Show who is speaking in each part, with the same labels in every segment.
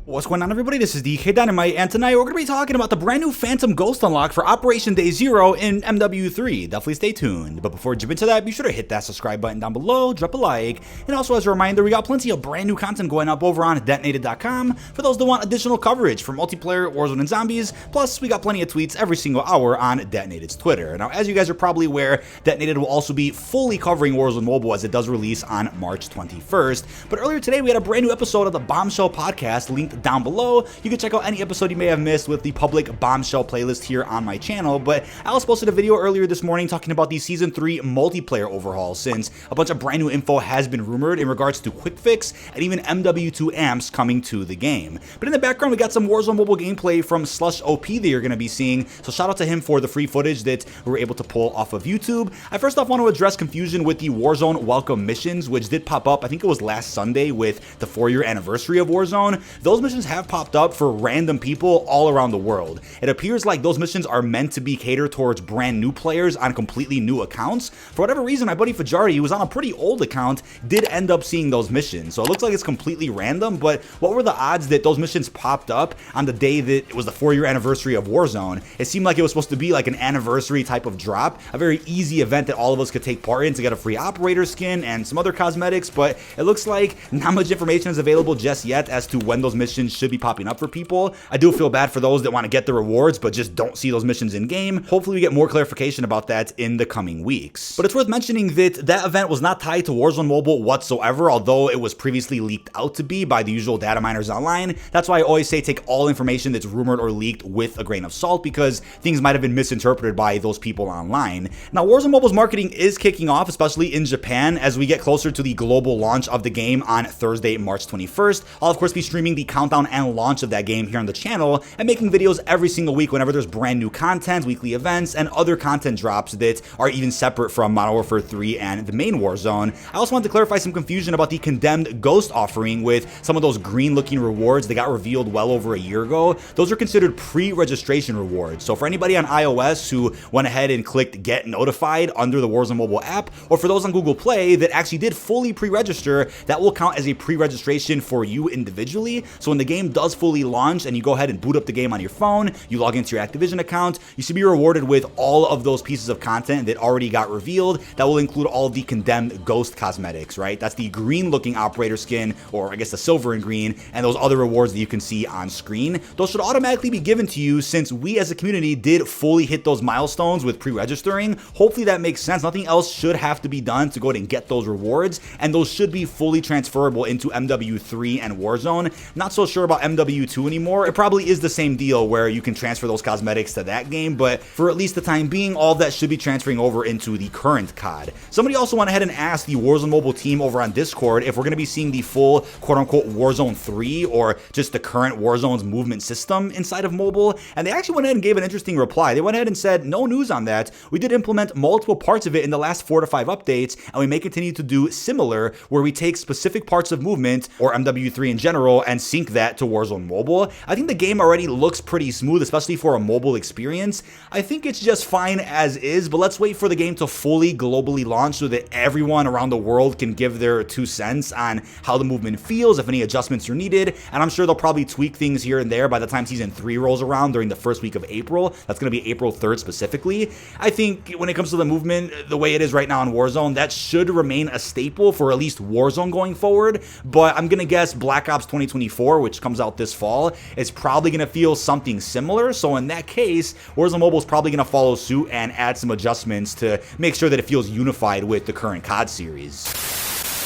Speaker 1: What's going on, everybody? This is dkdynamite, and tonight we're going to be talking about the brand new Phantom Ghost unlock for Operation Day 0 in MW3. Definitely stay tuned. But before we jump into that, be sure to hit that subscribe button down below, drop a like, and also as a reminder, we got plenty of brand new content going up over on dkdynamite.com for those that want additional coverage for multiplayer, Warzone, and zombies. Plus, we got plenty of tweets every single hour on Detonated's Twitter. Now, as you guys are probably aware, Detonated will also be fully covering Warzone Mobile as it does release on March 21st. But earlier today, we had a brand new episode of the Bombshell podcast linked down below. You can check out any episode you may have missed with the public Bombshell playlist here on my channel, but I also posted a video earlier this morning talking about the Season 3 multiplayer overhaul, since a bunch of brand new info has been rumored in regards to quick fix and even MW2 amps coming to the game. But in the background, we got some Warzone Mobile gameplay from Slush OP that you're going to be seeing, so shout out to him for the free footage that we were able to pull off of YouTube. I first off want to address confusion with the Warzone welcome missions, which did pop up, I think it was last Sunday with the 4-year anniversary of Warzone. Those missions have popped up for random people all around the world. It appears like those missions are meant to be catered towards brand new players on completely new accounts. For whatever reason, my buddy Fajardi, who was on a pretty old account, did end up seeing those missions. So it looks like it's completely random, but what were the odds that those missions popped up on the day that it was the 4-year anniversary of Warzone? It seemed like it was supposed to be like an anniversary type of drop, a very easy event that all of us could take part in to get a free operator skin and some other cosmetics, but it looks like not much information is available just yet as to when those missions should be popping up for people. I do feel bad for those that want to get the rewards but just don't see those missions in game. Hopefully we get more clarification about that in the coming weeks. But it's worth mentioning that that event was not tied to Warzone Mobile whatsoever, although it was previously leaked out to be by the usual data miners online. That's why I always say take all information that's rumored or leaked with a grain of salt, because things might have been misinterpreted by those people online. Now, Warzone Mobile's marketing is kicking off, especially in Japan, as we get closer to the global launch of the game on Thursday, March 21st. I'll of course be streaming the countdown and launch of that game here on the channel and making videos every single week whenever there's brand new content, weekly events, and other content drops that are even separate from Modern Warfare 3 and the main Warzone. I also want to clarify some confusion about the Condemned Ghost offering with some of those green looking rewards that got revealed well over a year ago. Those are considered pre-registration rewards. So for anybody on iOS who went ahead and clicked get notified under the Warzone mobile app, or for those on Google Play that actually did fully pre-register, that will count as a pre-registration for you individually. So when the game does fully launch and you go ahead and boot up the game on your phone, you log into your Activision account, you should be rewarded with all of those pieces of content that already got revealed. That will include all of the Condemned Ghost cosmetics, right? That's the green looking operator skin, or I guess the silver and green, and those other rewards that you can see on screen. Those should automatically be given to you since we as a community did fully hit those milestones with pre-registering. Hopefully that makes sense. Nothing else should have to be done to go ahead and get those rewards, and those should be fully transferable into MW3 and Warzone. Not so sure about MW2 anymore. It probably is the same deal where you can transfer those cosmetics to that game, but for at least the time being, all that should be transferring over into the current COD. Somebody also went ahead and asked the Warzone Mobile team over on Discord if we're going to be seeing the full quote-unquote Warzone 3 or just the current Warzone's movement system inside of mobile, and they actually went ahead and gave an interesting reply. They went ahead and said, no news on that. We did implement multiple parts of it in the last 4 to 5 updates, and we may continue to do similar, where we take specific parts of movement, or MW3 in general, and sync that to Warzone Mobile. I think the game already looks pretty smooth, especially for a mobile experience. I think it's just fine as is, but let's wait for the game to fully globally launch so that everyone around the world can give their 2 cents on how the movement feels, if any adjustments are needed, and I'm sure they'll probably tweak things here and there by the time Season 3 rolls around during the first week of April. That's going to be April 3rd specifically. I think when it comes to the movement, the way it is right now in Warzone, that should remain a staple for at least Warzone going forward, but I'm going to guess Black Ops 2024, which comes out this fall, is probably going to feel something similar. So in that case, Warzone Mobile is probably going to follow suit and add some adjustments to make sure that it feels unified with the current COD series.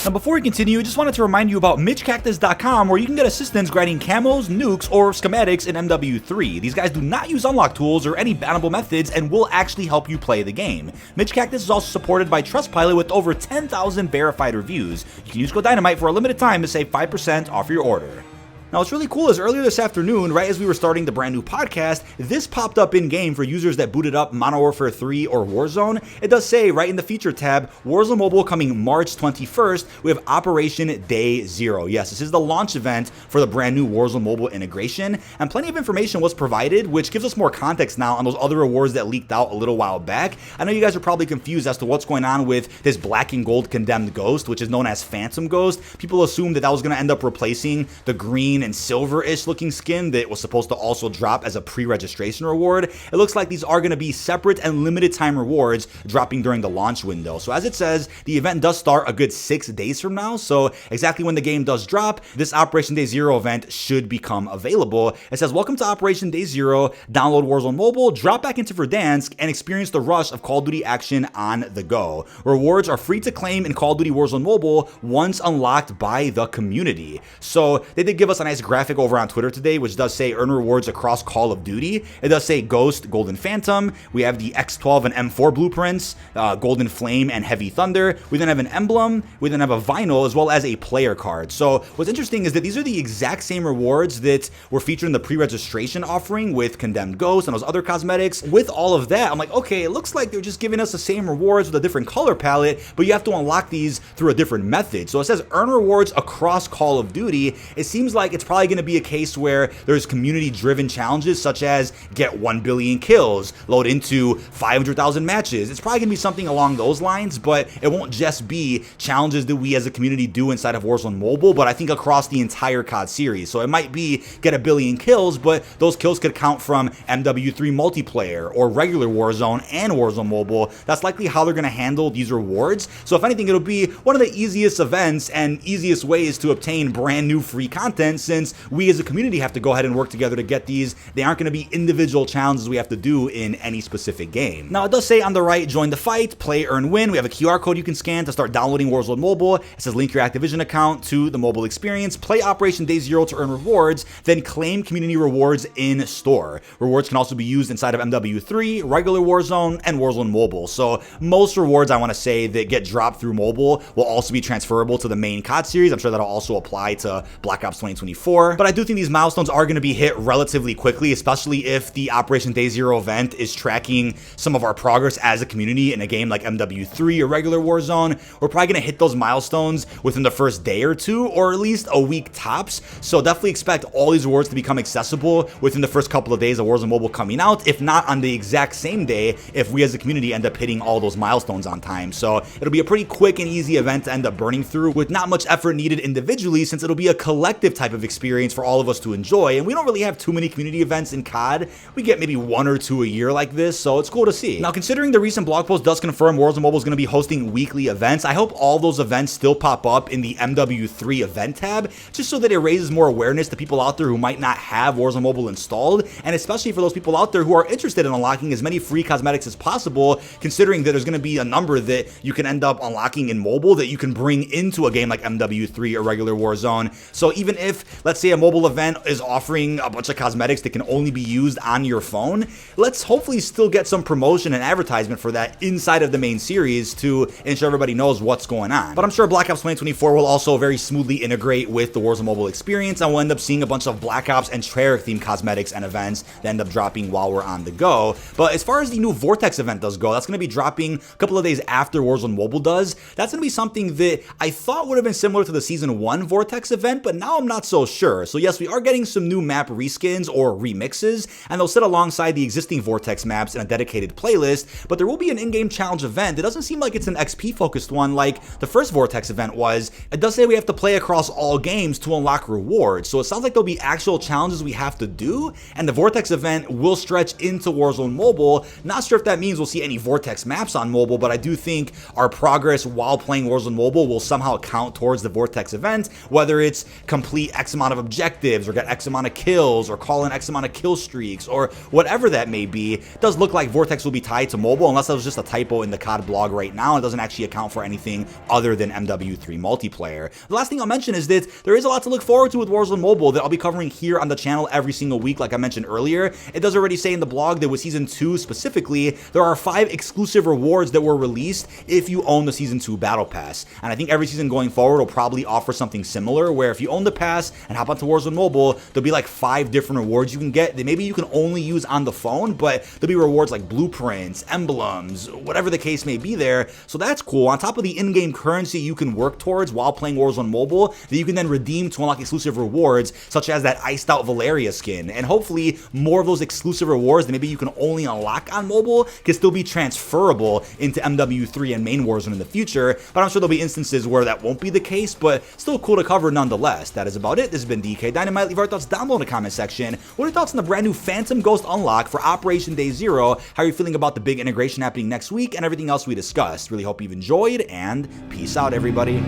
Speaker 1: Now, before we continue, I just wanted to remind you about MitchCactus.com, where you can get assistance grinding camos, nukes, or schematics in MW3. These guys do not use unlock tools or any bannable methods and will actually help you play the game. MitchCactus is also supported by Trustpilot with over 10,000 verified reviews. You can use code Dynamite for a limited time to save 5% off your order. Now, what's really cool is earlier this afternoon, right as we were starting the brand new podcast, this popped up in-game for users that booted up Modern Warfare 3 or Warzone. It does say right in the feature tab, Warzone Mobile coming March 21st with Operation Day 0. Yes, this is the launch event for the brand new Warzone Mobile integration, and plenty of information was provided, which gives us more context now on those other rewards that leaked out a little while back. I know you guys are probably confused as to what's going on with this black and gold Condemned Ghost, which is known as Phantom Ghost. People assumed that that was going to end up replacing the green green and silver-ish looking skin that was supposed to also drop as a pre-registration reward, it looks like these are going to be separate and limited time rewards dropping during the launch window. So as it says, the event does start a good 6 days from now, so exactly when the game does drop, this Operation Day Zero event should become available. It says, welcome to Operation Day Zero, download Warzone Mobile, drop back into Verdansk, and experience the rush of Call of Duty action on the go. Rewards are free to claim in Call of Duty Warzone Mobile once unlocked by the community. So they did give us a nice graphic over on Twitter today, which does say earn rewards across Call of Duty. It does say Ghost, Golden Phantom. We have the X12 and M4 blueprints, Golden Flame and Heavy Thunder. We then have an emblem. We then have a vinyl as well as a player card. So what's interesting is that these are the exact same rewards that were featured in the pre-registration offering with Condemned Ghost and those other cosmetics. With all of that, I'm like, okay, it looks like they're just giving us the same rewards with a different color palette, but you have to unlock these through a different method. So it says earn rewards across Call of Duty. It seems like it's probably going to be a case where there's community-driven challenges such as get 1 billion kills, load into 500,000 matches. It's probably going to be something along those lines, but it won't just be challenges that we as a community do inside of Warzone Mobile, but I think across the entire COD series. So it might be get 1 billion kills, but those kills could count from MW3 multiplayer or regular Warzone and Warzone Mobile. That's likely how they're going to handle these rewards. So if anything, it'll be one of the easiest events and easiest ways to obtain brand new free content, since we as a community have to go ahead and work together to get these. They aren't going to be individual challenges we have to do in any specific game. Now it does say on the right, join the fight, play, earn, win. We have a QR code you can scan to start downloading Warzone Mobile. It says link your Activision account to the mobile experience, play Operation Day Zero to earn rewards, then claim community rewards in store. Rewards can also be used inside of MW3, regular Warzone, and Warzone Mobile. So most rewards I want to say that get dropped through mobile will also be transferable to the main COD series. I'm sure that'll also apply to Black Ops 2024. But I do think these milestones are going to be hit relatively quickly, especially if the Operation Day Zero event is tracking some of our progress as a community in a game like MW3 or regular Warzone. We're probably going to hit those milestones within the first day or two, or at least a week tops. So definitely expect all these rewards to become accessible within the first couple of days of Warzone Mobile coming out, if not on the exact same day, if we as a community end up hitting all those milestones on time. So it'll be a pretty quick and easy event to end up burning through with not much effort needed individually, since it'll be a collective type of experience for all of us to enjoy. And we don't really have too many community events in COD. We get maybe 1 or 2 a year like this, so it's cool to see. Now, considering the recent blog post does confirm Warzone Mobile is going to be hosting weekly events, I hope all those events still pop up in the MW3 event tab, just so that it raises more awareness to people out there who might not have Warzone Mobile installed, and especially for those people out there who are interested in unlocking as many free cosmetics as possible, considering that there's going to be a number that you can end up unlocking in mobile that you can bring into a game like MW3 or regular Warzone. So even if, let's say, a mobile event is offering a bunch of cosmetics that can only be used on your phone, let's hopefully still get some promotion and advertisement for that inside of the main series to ensure everybody knows what's going on. But I'm sure Black Ops 2024 will also very smoothly integrate with the Warzone Mobile experience, and we'll end up seeing a bunch of Black Ops and Treyarch themed cosmetics and events that end up dropping while we're on the go. But as far as the new Vortex event does go, that's going to be dropping a couple of days after Warzone Mobile does. That's going to be something that I thought would have been similar to the Season 1 Vortex event, but now I'm not so sure. So yes, we are getting some new map reskins or remixes, and they'll sit alongside the existing Vortex maps in a dedicated playlist, but there will be an in-game challenge event. It doesn't seem like it's an XP focused one like the first Vortex event was. It does say we have to play across all games to unlock rewards, so it sounds like there'll be actual challenges we have to do, and the Vortex event will stretch into Warzone Mobile. Not sure if that means we'll see any Vortex maps on mobile, but I do think our progress while playing Warzone Mobile will somehow count towards the Vortex event, whether it's complete X amount of objectives or get X amount of kills or call in X amount of kill streaks or whatever that may be. It does look like Vortex will be tied to mobile, unless that was just a typo in the COD blog right now. It doesn't actually account for anything other than MW3 multiplayer. The last thing I'll mention is that there is a lot to look forward to with Warzone Mobile that I'll be covering here on the channel every single week, like I mentioned earlier. It does already say in the blog that with Season 2 specifically, there are 5 exclusive rewards that were released if you own the Season 2 Battle Pass. And I think every season going forward will probably offer something similar, where if you own the pass and hop onto Warzone Mobile, there'll be like 5 different rewards you can get that maybe you can only use on the phone, but there'll be rewards like blueprints, emblems, whatever the case may be there. So that's cool. On top of the in-game currency you can work towards while playing Warzone Mobile, that you can then redeem to unlock exclusive rewards, such as that iced out Valeria skin. And hopefully more of those exclusive rewards that maybe you can only unlock on mobile can still be transferable into MW3 and main Warzone in the future. But I'm sure there'll be instances where that won't be the case, but still cool to cover nonetheless. That is about it. it. This has been dkdynamite. Leave our thoughts down below in the comment section. What are your thoughts on the brand new Phantom Ghost unlock for Operation Day Zero? How are you feeling about the big integration happening next week and everything else we discussed? Really hope you've enjoyed, and peace out, everybody.